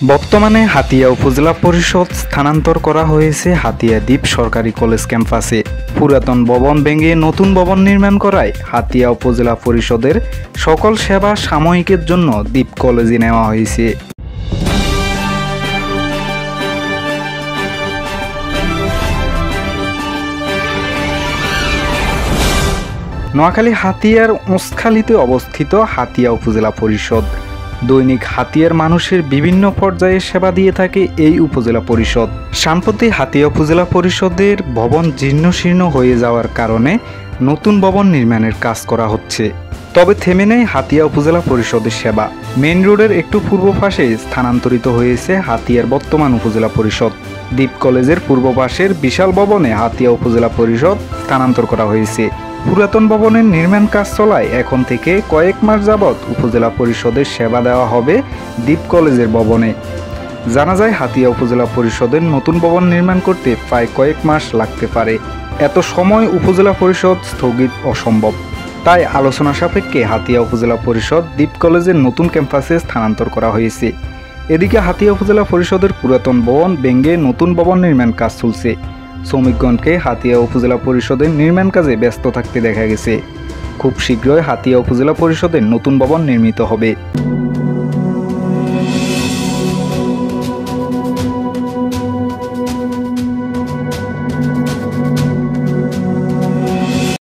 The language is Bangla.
বর্তমানে হাতিয়া উপজেলা পরিষদ স্থানান্তর করা হয়েছে হাতিয়া দ্বীপ সরকারি কলেজ ক্যাম্পাসে। পুরাতন ভবন ভেঙে নতুন ভবন নির্মাণ করায় হাতিয়া উপজেলা পরিষদের সকল সেবা সাময়িকের জন্য দ্বীপ কলেজে নেওয়া হয়েছে। নোয়াখালী হাতিয়ার ওঁসখালীতে অবস্থিত হাতিয়া উপজেলা পরিষদ দৈনিক হাতিয়ার মানুষের বিভিন্ন পর্যায়ে সেবা দিয়ে থাকে এই উপজেলা পরিষদ। সম্প্রতি হাতিয়া উপজেলা পরিষদের ভবন জীর্ণশীর্ণ হয়ে যাওয়ার কারণে নতুন ভবন নির্মাণের কাজ করা হচ্ছে। তবে থেমে নেই হাতিয়া উপজেলা পরিষদের সেবা। মেইন রোডের একটু পূর্ব পাশে স্থানান্তরিত হয়েছে হাতিয়ার বর্তমান উপজেলা পরিষদ। দ্বীপ কলেজের পূর্ব পাশের বিশাল ভবনে হাতিয়া উপজেলা পরিষদ স্থানান্তর করা হয়েছে। পুরাতন ভবনের নির্মাণ কাজ চলায় এখন থেকে কয়েক মাস যাবৎ উপজেলা পরিষদের সেবা দেওয়া হবে দ্বীপ কলেজের ভবনে। জানা যায় হাতিয়া উপজেলা পরিষদের নতুন ভবন নির্মাণ করতে প্রায় কয়েক মাস লাগতে পারে। এত সময় উপজেলা পরিষদ স্থগিত অসম্ভব। তাই আলোচনা সাপেক্ষে হাতিয়া উপজেলা পরিষদ দ্বীপ কলেজের নতুন ক্যাম্পাসে স্থানান্তর করা হয়েছে। এদিকে হাতিয়া উপজেলা পরিষদের পুরাতন ভবন ভেঙে নতুন ভবন নির্মাণ কাজ চলছে। শ্রমিকগণকে হাতিয়া উপজেলা পরিষদের নির্মাণ কাজে ব্যস্ত থাকতে দেখা গেছে। খুব শীঘ্রই হাতিয়া উপজেলা পরিষদের নতুন ভবন নির্মিত হবে।